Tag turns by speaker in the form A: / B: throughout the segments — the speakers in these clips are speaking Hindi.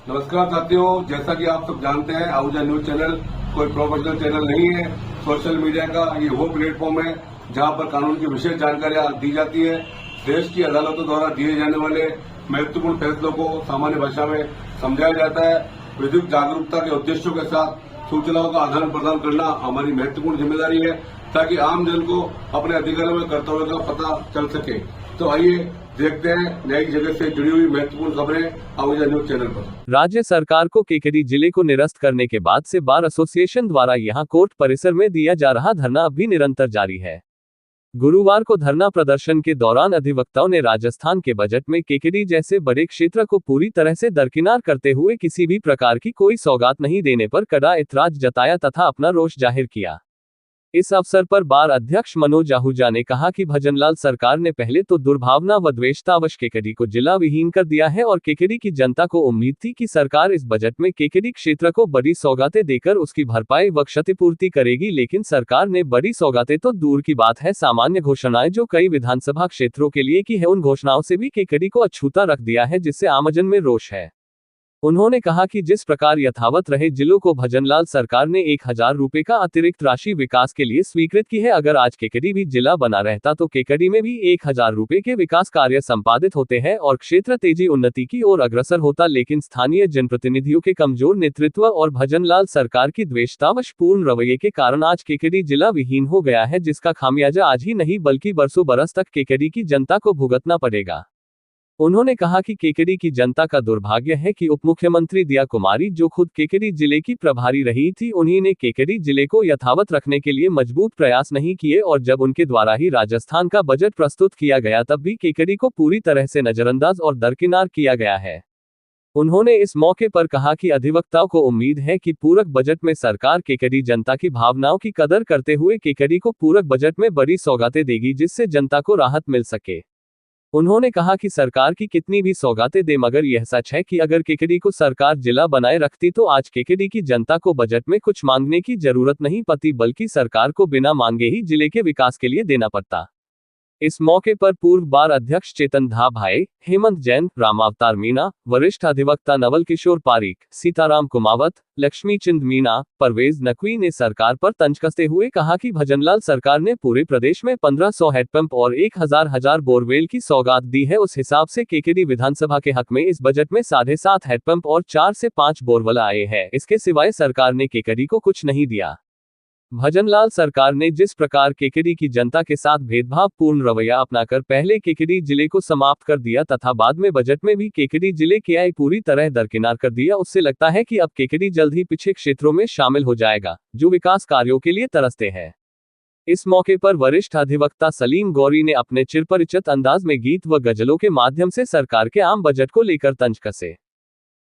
A: नमस्कार साथियों, जैसा कि आप सब जानते हैं आहूजा न्यूज चैनल कोई प्रोफेशनल चैनल नहीं है। सोशल मीडिया का ये वो प्लेटफॉर्म है जहां पर कानून की विशेष जानकारियां दी जाती है। देश की अदालतों द्वारा दिए जाने वाले महत्वपूर्ण फैसलों को सामान्य भाषा में समझाया जाता है। विधिक जागरूकता के उद्देश्यों के साथ सूचनाओं का आदान प्रदान करना हमारी महत्वपूर्ण जिम्मेदारी है ताकि आम जन को अपने अधिकारों में कर्तव्यों का पता चल सके। तो आइए देखते हैं नई जगह से जुड़ी हुई महत्वपूर्ण खबरें आहूजा न्यूज चैनल पर।
B: राज्य सरकार को केकेडी जिले को निरस्त करने के बाद से बार एसोसिएशन द्वारा यहां कोर्ट परिसर में दिया जा रहा धरना अब भी निरंतर जारी है। गुरुवार को धरना प्रदर्शन के दौरान अधिवक्ताओं ने राजस्थान के बजट में केकेडी जैसे बड़े क्षेत्र को पूरी तरह से दरकिनार करते हुए किसी भी प्रकार की कोई सौगात नहीं देने पर कड़ा ऐतराज जताया तथा अपना रोष जाहिर किया। इस अवसर पर बार अध्यक्ष मनोज आहूजा ने कहा कि भजनलाल सरकार ने पहले तो दुर्भावना व द्वेषतावश केकेडी को जिला विहीन कर दिया है और केकेडी की जनता को उम्मीद थी कि सरकार इस बजट में केकेडी क्षेत्र को बड़ी सौगातें देकर उसकी भरपाई व क्षतिपूर्ति करेगी, लेकिन सरकार ने बड़ी सौगातें तो दूर की बात है, सामान्य घोषणाएं जो कई विधानसभा क्षेत्रों के लिए की है उन घोषणाओं से भी केकेडी को अछूता रख दिया है, जिससे आमजन में रोष है। उन्होंने कहा कि जिस प्रकार यथावत रहे जिलों को भजनलाल सरकार ने 1000 रुपए का अतिरिक्त राशि विकास के लिए स्वीकृत की है, अगर आज केकेडी भी जिला बना रहता तो केकेडी में भी 1000 रुपए के विकास कार्य संपादित होते हैं और क्षेत्र तेजी उन्नति की ओर अग्रसर होता, लेकिन स्थानीय जनप्रतिनिधियों के कमजोर नेतृत्व और भजनलाल सरकार की द्वेषतावश पूर्ण रवैये के कारण आज केकेडी जिला विहीन हो गया है, जिसका खामियाजा आज ही नहीं बल्कि बरसों बरस तक केकेडी की जनता को भुगतना पड़ेगा। उन्होंने कहा कि केकेडी की जनता का दुर्भाग्य है कि उप मुख्यमंत्री दिया कुमारी, जो खुद केकेडी जिले की प्रभारी रही थी, उन्होंने केकेडी जिले को यथावत रखने के लिए मजबूत प्रयास नहीं किए और जब उनके द्वारा ही राजस्थान का बजट प्रस्तुत किया गया तब भी केकेडी को पूरी तरह से नजरअंदाज और दरकिनार किया गया है। उन्होंने इस मौके पर कहा कि अधिवक्ताओं को उम्मीद है कि पूरक बजट में सरकार केकेडी जनता की भावनाओं की कदर करते हुए केकेडी को पूरक बजट में बड़ी सौगातें देगी, जिससे जनता को राहत मिल सके। उन्होंने कहा कि सरकार की कितनी भी सौगातें दे, मगर यह सच है कि अगर केकेडी को सरकार जिला बनाए रखती तो आज केकेडी की जनता को बजट में कुछ मांगने की जरूरत नहीं पड़ती, बल्कि सरकार को बिना मांगे ही जिले के विकास के लिए देना पड़ता। इस मौके पर पूर्व बार अध्यक्ष चेतन धाभाई, हेमंत जैन, रामावतार मीणा, वरिष्ठ अधिवक्ता नवल किशोर पारीक, सीताराम कुमावत, लक्ष्मी चंद मीणा, परवेज नकवी ने सरकार पर तंज कसते हुए कहा कि भजनलाल सरकार ने पूरे प्रदेश में 1500 हैंडपंप और 1000 बोरवेल की सौगात दी है। उस हिसाब से केकेडी विधानसभा के हक में इस बजट में 7.5 हैंडपंप और 4 से 5 बोरवेल आए हैं। इसके सिवाय सरकार ने केकेडी को कुछ नहीं दिया। भजनलाल सरकार ने जिस प्रकार केकेडी की जनता के साथ भेदभावपूर्ण रवैया अपनाकर पहले केकेडी जिले को समाप्त कर दिया तथा बाद में बजट में भी केकेडी जिले के आय पूरी तरह दरकिनार कर दिया, उससे लगता है कि अब केकेडी जल्द ही पीछे क्षेत्रों में शामिल हो जाएगा जो विकास कार्यों के लिए तरसते हैं। इस मौके पर वरिष्ठ अधिवक्ता सलीम गौरी ने अपने चिरपरिचित अंदाज में गीत व गजलों के माध्यम से सरकार के आम बजट को लेकर तंज कसे।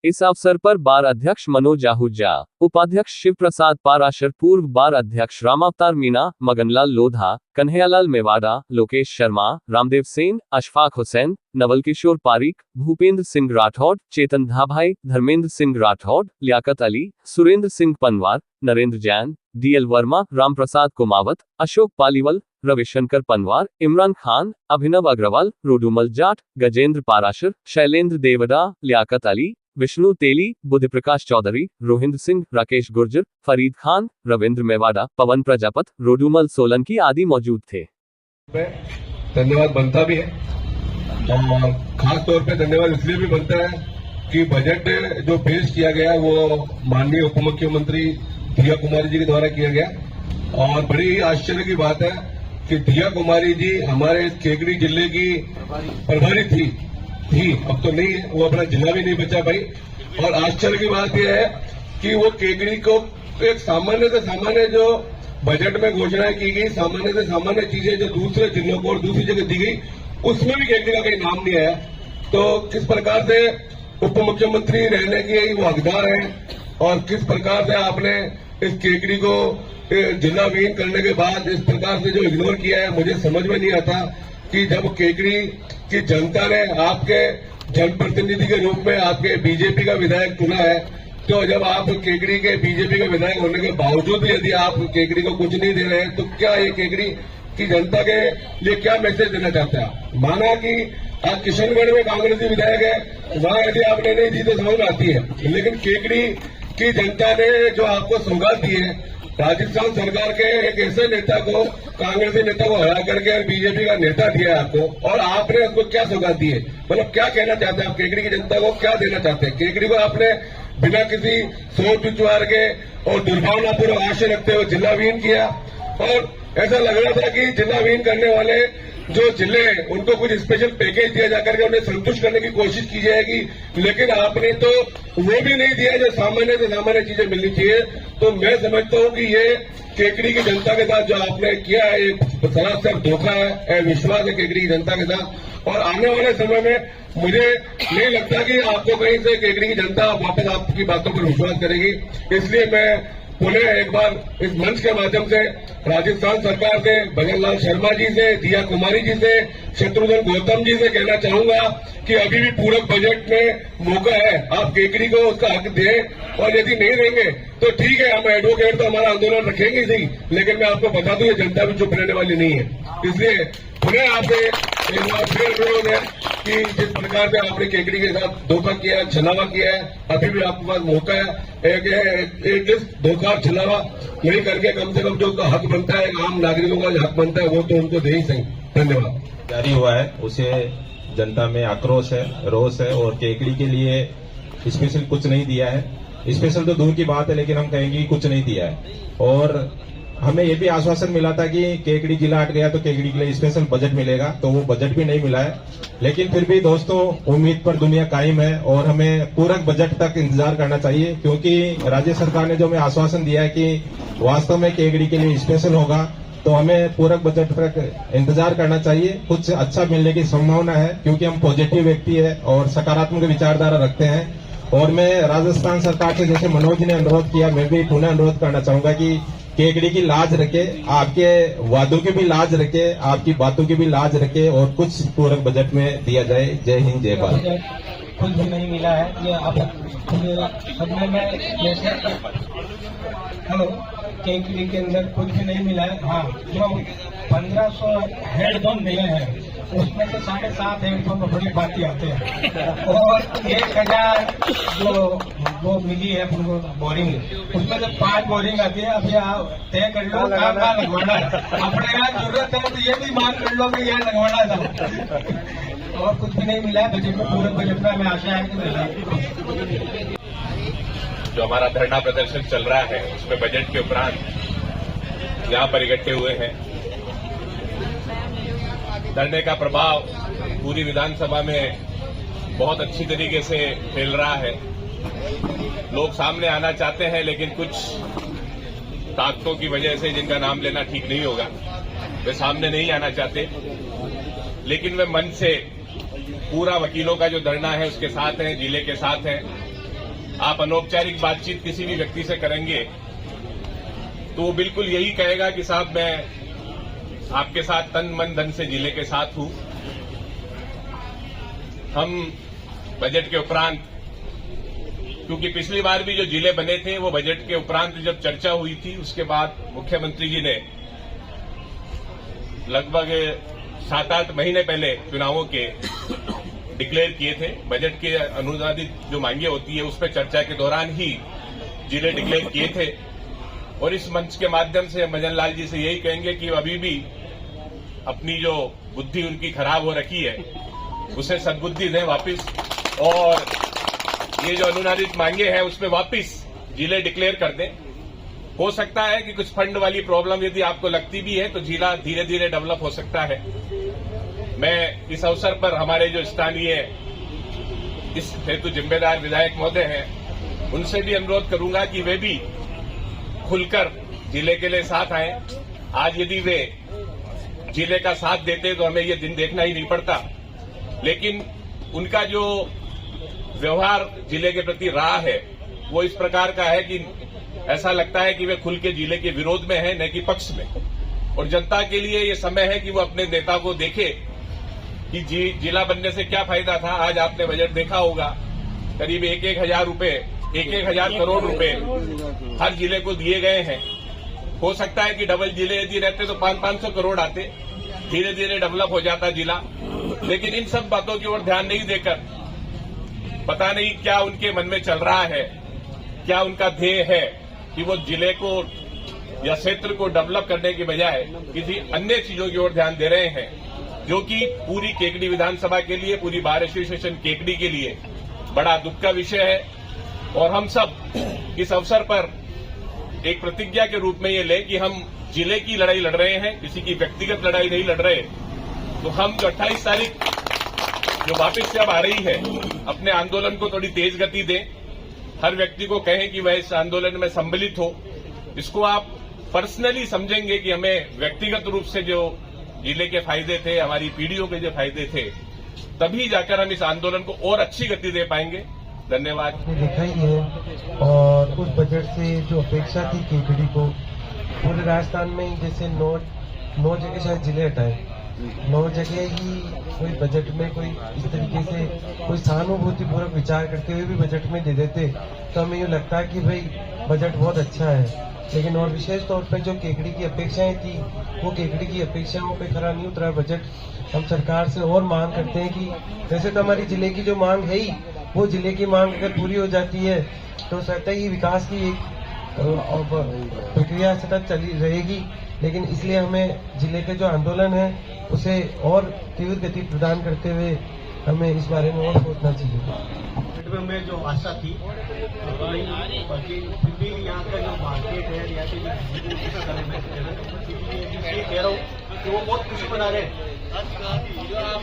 B: इस अवसर पर बार अध्यक्ष मनोज आहूजा, उपाध्यक्ष शिव प्रसाद पाराशर, पूर्व बार अध्यक्ष रामावतार मीणा, मगनलाल लोधा, कन्हैयालाल मेवाड़ा, लोकेश शर्मा, रामदेव सेन, अशफाक हुसैन, नवल किशोर पारीक, भूपेंद्र सिंह राठौड़, चेतन धाभाई, धर्मेंद्र सिंह राठौड़, लियाकत अली, सुरेंद्र सिंह पनवार, नरेंद्र जैन, डीएल वर्मा, रामप्रसाद कुमावत, अशोक पालीवाल, रविशंकर पनवार, इमरान खान, अभिनव अग्रवाल, रोडुमल जाट, गजेंद्र पाराशर, शैलेंद्र देवड़ा, लियाकत अली, विष्णु तेली, बुद्धिप्रकाश चौधरी, रोहिंद्र सिंह, राकेश गुर्जर, फरीद खान, रविंद्र मेवाड़ा, पवन प्रजापत, रोडुमल सोलंकी आदि मौजूद थे।
A: धन्यवाद बनता भी है और खास तौर पे धन्यवाद इसलिए भी बनता है कि बजट जो पेश किया गया वो माननीय उप मुख्यमंत्री दिया कुमारी जी के द्वारा किया गया और बड़ी ही आश्चर्य की बात है कि दिया कुमारी जी हमारे केकेडी जिले की प्रभारी थी, अब तो नहीं है, वो अपना जिला भी नहीं बचा पाई। और आश्चर्य की बात यह है कि वो केकेडी को एक सामान्य से सामान्य जो बजट में घोषणाएं की गई, सामान्य से सामान्य चीजें जो दूसरे जिलों को और दूसरी जगह दी गई, उसमें भी केकेडी का कहीं नाम नहीं आया। तो किस प्रकार से उप मुख्यमंत्री रहने के वो हकदार हैं और किस प्रकार से आपने इस केकेडी को जिला विहीन करने के बाद इस प्रकार से जो इग्नोर किया है, मुझे समझ में नहीं आता कि जब केकेडी की जनता ने आपके जनप्रतिनिधि के रूप में आपके बीजेपी का विधायक चुना है, तो जब आप केकेडी के बीजेपी का विधायक होने के बावजूद भी यदि आप केकेडी को कुछ नहीं दे रहे हैं, तो क्या ये केकेडी की जनता के लिए क्या मैसेज देना चाहते हैं? माना कि आज किशनगढ़ में कांग्रेसी विधायक है, वहां यदि आपने नहीं दी तो समझ में आती है, लेकिन केकड़ी की जनता ने जो आपको सौगात दी है, राजस्थान सरकार के एक ऐसे नेता को, कांग्रेसी नेता को हरा करके और बीजेपी का नेता दिया आपको, और आपने उसको क्या सौगात दी है? मतलब क्या कहना चाहते हैं आप केकड़ी की जनता को, क्या देना चाहते हैं? केकड़ी को आपने बिना किसी सोच विचार के और दुर्भावनापूर्वक आशय रखते हुए जिला विहीन किया, और ऐसा लग रहा था कि जिला विहीन करने वाले जो जिले हैं उनको कुछ स्पेशल पैकेज दिया जाकर के उन्हें संतुष्ट करने की कोशिश की जाएगी, लेकिन आपने तो वो भी नहीं दिया जो सामान्य से सामान्य चीजें मिलनी चाहिए। तो मैं समझता हूं कि ये केकड़ी की जनता के साथ जो आपने किया है, ये सरासर धोखा है, विश्वास है केकड़ी की जनता के साथ। और आने वाले समय में मुझे नहीं लगता कि आपको कहीं से केकड़ी की जनता वापस आपकी बातों पर विश्वास करेगी। इसलिए मैं पुनः एक बार इस मंच के माध्यम से राजस्थान सरकार से, भजन लाल शर्मा जी से, दिया कुमारी जी से, शत्रुघ्न गौतम जी से कहना चाहूंगा कि अभी भी पूरक बजट में मौका है, आप केकड़ी को उसका हक दें, और यदि नहीं देंगे तो ठीक है, हम एडवोकेट तो हमारा आंदोलन रखेंगे ही, लेकिन मैं आपको बता दूं ये जनता भी चुप रहने वाली नहीं है। इसलिए पुनः आपसे एक बार फिर अनुरोध है कि जिस प्रकार से आपने केकड़ी के साथ धोखा किया है, छलावा किया है, अभी भी आपके पास मौका है एक धोखा छलावा नहीं करके कम से कम जो हक बनता है, आम नागरिकों का हक बनता है, वो तो उनको दे ही सही। धन्यवाद।
C: जारी हुआ है उसे जनता में आक्रोश है, रोष है, और केकड़ी के लिए स्पेशल कुछ नहीं दिया है। स्पेशल तो दूर की बात है, लेकिन हम कहेंगे कुछ नहीं दिया है। और हमें ये भी आश्वासन मिला था कि केकड़ी जिला हट गया तो केकड़ी के लिए स्पेशल बजट मिलेगा, तो वो बजट भी नहीं मिला है। लेकिन फिर भी दोस्तों, उम्मीद पर दुनिया कायम है और हमें पूरक बजट तक इंतजार करना चाहिए, क्योंकि राज्य सरकार ने जो हमें आश्वासन दिया है कि वास्तव में केकड़ी के लिए स्पेशल होगा, तो हमें पूरक बजट तक इंतजार करना चाहिए। कुछ अच्छा मिलने की संभावना है, क्योंकि हम पॉजिटिव व्यक्ति है और सकारात्मक विचारधारा रखते हैं। और मैं राजस्थान सरकार से, जैसे मनोज ने अनुरोध किया, मैं भी पुनः अनुरोध करना चाहूंगा कि केकड़ी की लाज रखे, आपके वादों की भी लाज रखे, आपकी बातों की भी लाज रखे, और कुछ पूरक बजट में दिया जाए। जय हिंद, जय भारत।
D: कुछ भी नहीं मिला है, ये आप समय में जैसे हेलो केकड़ी के अंदर कुछ भी नहीं मिला है। हाँ, जो 1500 हेडपंप मिले हैं उसमें से 7.5 हेडपंप बड़ी बातें आते हैं, और 1000 जो वो मिली है उनको बोरिंग, उसमें से 5 बोरिंग आती है। अभी आप तय कर लो कहाँ लगवाना है, अपने यहाँ जरूरत है तो ये भी मान कर लो कि यहाँ लगवाना था। और कुछ भी नहीं मिला है बजट में, पूरे बजट में हमें आशा है कि मिलेगा।
E: जो हमारा धरना प्रदर्शन चल रहा है उसमें बजट के उपरांत यहाँ पर इकट्ठे हुए हैं। धरने का प्रभाव पूरी विधानसभा में बहुत अच्छी तरीके से फैल रहा है। लोग सामने आना चाहते हैं, लेकिन कुछ ताकतों की वजह से, जिनका नाम लेना ठीक नहीं होगा, वे सामने नहीं आना चाहते। लेकिन वे मन से पूरा वकीलों का जो धरना है उसके साथ हैं, जिले के साथ हैं। आप अनौपचारिक बातचीत किसी भी व्यक्ति से करेंगे तो वो बिल्कुल यही कहेगा कि साहब मैं आपके साथ तन मन धन से जिले के साथ हूं। हम बजट के उपरांत, क्योंकि पिछली बार भी जो जिले बने थे वो बजट के उपरांत जब चर्चा हुई थी, उसके बाद मुख्यमंत्री जी ने लगभग 7-8 महीने पहले चुनावों के डिक्लेयर किए थे। बजट के अनुदानित जो मांगे होती है उस पर चर्चा के दौरान ही जिले डिक्लेयर किए थे। और इस मंच के माध्यम से भजन लाल जी से यही कहेंगे कि अभी भी अपनी जो बुद्धि उनकी खराब हो रखी है उसे सद्बुद्धि दें वापिस, और ये जो अनुदानित मांगे हैं उसमें वापिस जिले डिक्लेयर कर दें। हो सकता है कि कुछ फंड वाली प्रॉब्लम यदि आपको लगती भी है तो जिला धीरे धीरे डेवलप हो सकता है। मैं इस अवसर पर हमारे जो स्थानीय इस हेतु जिम्मेदार विधायक महोदय हैं उनसे भी अनुरोध करूंगा कि वे भी खुलकर जिले के लिए साथ आए। आज यदि वे जिले का साथ देते तो हमें ये दिन देखना ही नहीं पड़ता, लेकिन उनका जो व्यवहार जिले के प्रति रहा है वो इस प्रकार का है कि ऐसा लगता है कि वे खुल के जिले के विरोध में है, न कि पक्ष में। और जनता के लिए ये समय है कि वो अपने नेता को देखे कि जिला बनने से क्या फायदा था। आज आपने बजट देखा होगा, करीब 1,000 करोड़ रुपए हर जिले को दिए गए हैं। हो सकता है कि डबल जिले यदि रहते तो 500 करोड़ आते, धीरे धीरे डेवलप हो जाता जिला। लेकिन इन सब बातों की ओर ध्यान नहीं देकर पता नहीं क्या उनके मन में चल रहा है, क्या उनका ध्येय है कि वो जिले को या क्षेत्र को डेवलप करने के बजाय किसी अन्य चीजों की ओर ध्यान दे रहे हैं, जो कि पूरी केकड़ी विधानसभा के लिए, पूरी बार एसोसिएशन केकड़ी के लिए बड़ा दुख का विषय है। और हम सब इस अवसर पर एक प्रतिज्ञा के रूप में ये लें कि हम जिले की लड़ाई लड़ रहे हैं, किसी की व्यक्तिगत लड़ाई नहीं लड़ रहे। तो हम जो 28 तारीख जो वापस से अब आ रही है, अपने आंदोलन को थोड़ी तेज गति दें, हर व्यक्ति को कहें कि वह इस आंदोलन में सम्मिलित हो। इसको आप पर्सनली समझेंगे कि हमें व्यक्तिगत रूप से जो जिले के फायदे थे, हमारी पीढ़ियों के जो फायदे थे, तभी जाकर हम इस आंदोलन को और अच्छी गति दे पाएंगे। धन्यवाद।
F: देखा ही है, और उस बजट से जो अपेक्षा थी केकड़ी को, पूरे राजस्थान में जैसे 9 जगह शायद जिले हटाए, 9 जगह ही कोई बजट में कोई इस तरीके से कोई सहानुभूतिपूर्वक विचार करते हुए भी बजट में दे देते, तो हमें यूँ लगता है कि भाई बजट बहुत अच्छा है। लेकिन और विशेष तौर पर जो केकड़ी की अपेक्षाएं थी, वो केकड़ी की अपेक्षाओं पे खरा नहीं उतरा बजट। हम सरकार से और मांग करते हैं कि वैसे तो हमारी जिले की जो मांग है ही, वो जिले की मांग अगर पूरी हो जाती है तो सतत ही विकास की एक प्रक्रिया सतत चली रहेगी। लेकिन इसलिए हमें जिले के जो आंदोलन है उसे और तीव्र गति प्रदान करते हुए हमें इस बारे में और सोचना चाहिए।
G: में जो आशा थी, बाकी फिर भी यहाँ का जो मार्केट है, यहाँ के ये कह रहा हूँ कि वो बहुत खुशी मना रहे हैं,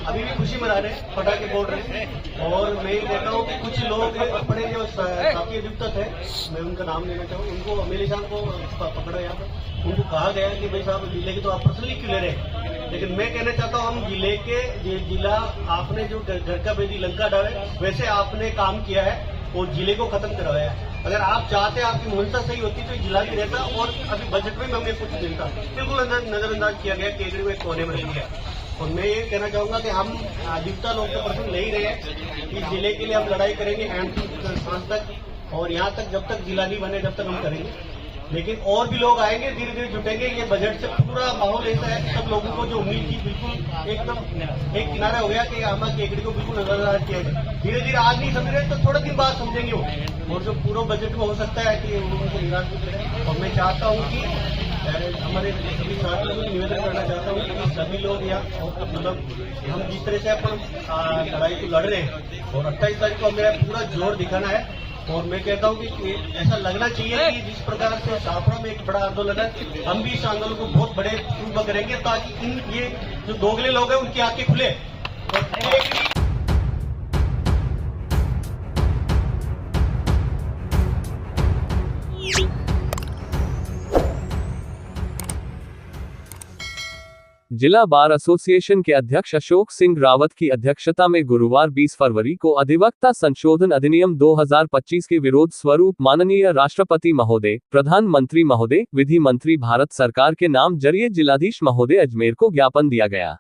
G: अभी भी खुशी मना रहे हैं, पटाखे फोड़ रहे हैं। और मैं ये कहता हूँ कि कुछ लोग अपने जो साथी अभियुक्त थे, मैं उनका नाम लेना चाहूँ, उनको अमीर शाह को पकड़ा यहाँ पर, उनको कहा गया कि भाई साहब जिले की तो आप पर्सनली क्यों ले रहे हैं। लेकिन मैं कहना चाहता हूँ, हम जिले के जिला आपने जो घर का बेदी लंका डाले, वैसे आपने काम किया है और जिले को खत्म करवाया है। अगर आप चाहते, आपकी मंशा सही होती तो जिला भी रहता और अभी बजट में हमें कुछ मिलता। बिल्कुल नजरअंदाज किया गया, केकड़ी में कोने में रह गया। और मैं ये कहना चाहूंगा कि हम अधिकता लोग तो पसंद नहीं रहे हैं, इस जिले के लिए हम लड़ाई करेंगे एंड सांस तक, और यहाँ तक जब तक जिला नहीं बने जब तक हम करेंगे। लेकिन और भी लोग आएंगे, धीरे धीरे जुटेंगे। ये बजट से पूरा माहौल ऐसा है कि सब लोगों को जो उम्मीद थी बिल्कुल एकदम एक किनारा हो गया कि हमारे केकड़ी को बिल्कुल नजरअंदाज किया जाए। धीरे धीरे आज नहीं समझ रहे तो थोड़े दिन बाद समझेंगे वो, और जो पूरा बजट में हो सकता है कि उनको निराश भी करें। और मैं चाहता हूँ कि हमारे सभी साथियों को निवेदन करना चाहता हूँ कि सभी लोग यहाँ मतलब हम जिस तरह से अपन लड़ाई को लड़ रहे हैं और 28 तारीख को हमें पूरा जोर दिखाना है। और मैं कहता हूँ कि ऐसा लगना चाहिए कि जिस प्रकार से साफरा में एक बड़ा आंदोलन है, हम भी इस आंदोलन को बहुत बड़े रूप में करेंगे, ताकि इन ये जो दोगले लोग हैं उनकी आंखें खुले।
B: जिला बार एसोसिएशन के अध्यक्ष अशोक सिंह रावत की अध्यक्षता में गुरुवार 20 फरवरी को अधिवक्ता संशोधन अधिनियम 2025 के विरोध स्वरूप माननीय राष्ट्रपति महोदय, प्रधानमंत्री महोदय, विधि मंत्री भारत सरकार के नाम जरिए जिलाधीश महोदय अजमेर को ज्ञापन दिया गया।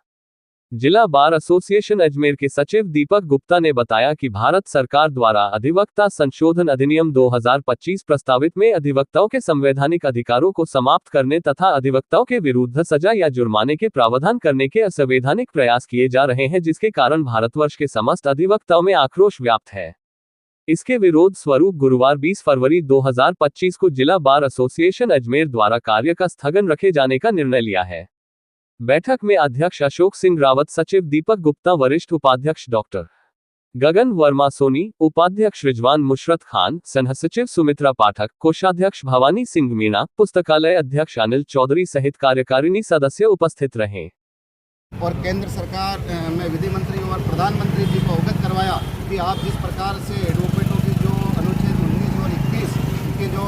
B: जिला बार एसोसिएशन अजमेर के सचिव दीपक गुप्ता ने बताया कि भारत सरकार द्वारा अधिवक्ता संशोधन अधिनियम 2025 प्रस्तावित में अधिवक्ताओं के संवैधानिक अधिकारों को समाप्त करने तथा अधिवक्ताओं के विरुद्ध सजा या जुर्माने के प्रावधान करने के असंवैधानिक प्रयास किए जा रहे हैं, जिसके कारण भारतवर्ष के समस्त अधिवक्ताओं में आक्रोश व्याप्त है। इसके विरोध स्वरूप गुरुवार 20 फरवरी 2025 को जिला बार एसोसिएशन अजमेर द्वारा कार्य का स्थगन रखे जाने का निर्णय लिया है। बैठक में अध्यक्ष अशोक सिंह रावत, सचिव दीपक गुप्ता, वरिष्ठ उपाध्यक्ष डॉक्टर गगन वर्मा सोनी, उपाध्यक्ष रिजवान मुशरत खान, सह सचिव सुमित्रा पाठक, कोषाध्यक्ष भवानी सिंह मीणा, पुस्तकालय अध्यक्ष अनिल चौधरी सहित कार्यकारिणी सदस्य उपस्थित रहे।
H: और केंद्र सरकार में विधि मंत्री और प्रधानमंत्री जी को अवगत करवाया कि आप जिस प्रकार से एडवोकेटों की जो अनुच्छेद 19 और 21 के जो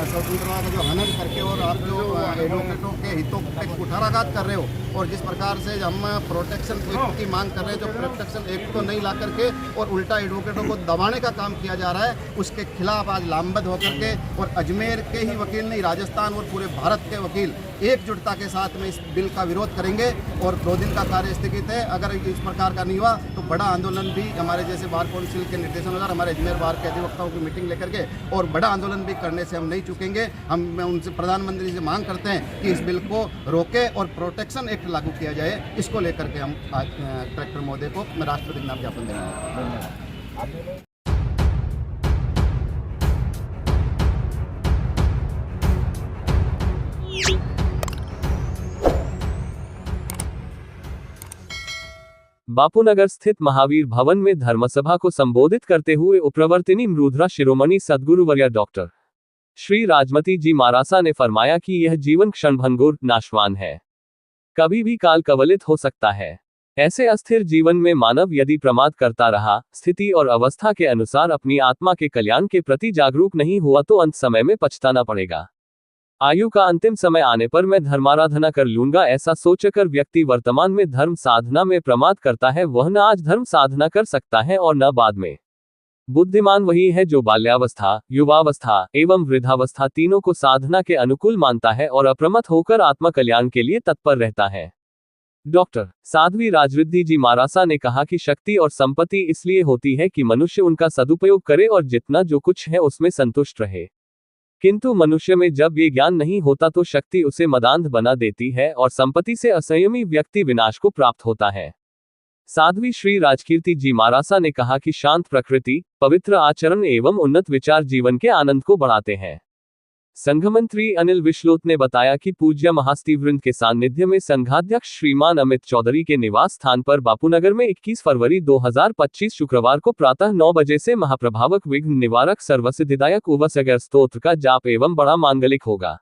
H: स्वतंत्रता का जो हनन करके और आप जो एडवोकेटों के हितों पे कुठाराघात कर रहे हो, और जिस प्रकार से हम प्रोटेक्शन एक्ट की मांग कर रहे हैं, जो प्रोटेक्शन एक्ट को नहीं ला करके और उल्टा एडवोकेटों को दबाने का काम किया जा रहा है, उसके खिलाफ आज लामबंद होकर के और अजमेर के ही वकील नहीं, राजस्थान और पूरे भारत के वकील एकजुटता के साथ में इस बिल का विरोध करेंगे। और 2 दिन का कार्य स्थगित है। अगर इस प्रकार का नहीं हुआ तो बड़ा आंदोलन भी हमारे जैसे बार काउंसिल के निर्देशानुसार हमारे अजमेर बार के अधिवक्ताओं की मीटिंग लेकर के और बड़ा आंदोलन भी करने से हम नहीं चुके। रोकेंगे। मैं उनसे प्रधानमंत्री से मांग करते हैं कि इस बिल को रोके और प्रोटेक्शन एक्ट लागू किया जाए। इसको लेकर के हम आज कलेक्टर महोदय को राष्ट्रपति के नाम ज्ञापन देंगे।
B: बापूनगर स्थित महावीर भवन में धर्मसभा को संबोधित करते हुए उपप्रवर्तिनी मृदुरा शिरोमणि सद्गुरुवर्य डॉक्टर श्री राजमती जी मारासा ने फरमाया कि यह जीवन क्षणभंगुर नाशवान है, कभी भी काल कवलित हो सकता है। ऐसे अस्थिर जीवन में मानव यदि प्रमाद करता रहा, स्थिति और अवस्था के अनुसार अपनी आत्मा के कल्याण के प्रति जागरूक नहीं हुआ तो अंत समय में पछताना पड़ेगा। आयु का अंतिम समय आने पर मैं धर्माराधना कर लूंगा, ऐसा सोचकर व्यक्ति वर्तमान में धर्म साधना में प्रमाद करता है। वह न आज धर्म साधना कर सकता है और न बाद में। बुद्धिमान वही है जो बाल्यावस्था, युवावस्था एवं वृद्धावस्था तीनों को साधना के अनुकूल मानता है और अप्रमत्त होकर आत्म कल्याण के लिए तत्पर रहता है। डॉक्टर साध्वी राजरिद्धि जी मारासा ने कहा कि शक्ति और संपत्ति इसलिए होती है कि मनुष्य उनका सदुपयोग करे और जितना जो कुछ है उसमें संतुष्ट रहे, किंतु मनुष्य में जब ये ज्ञान नहीं होता तो शक्ति उसे मदांध बना देती है और संपत्ति से असंयमी व्यक्ति विनाश को प्राप्त होता है। साध्वी श्री राजकीर्ति जी मारासा ने कहा कि शांत प्रकृति, पवित्र आचरण एवं उन्नत विचार जीवन के आनंद को बढ़ाते हैं। संघ मंत्री अनिल विश्लोत ने बताया कि पूज्य महास्तिवृंद के सानिध्य में संघाध्यक्ष श्रीमान अमित चौधरी के निवास स्थान पर बापूनगर में 21 फरवरी 2025 शुक्रवार को प्रातः 9 बजे से महाप्रभावक विघ्न निवारक सर्वसिद्धिदायक उवसगर स्तोत्र का जाप एवं बड़ा मांगलिक होगा।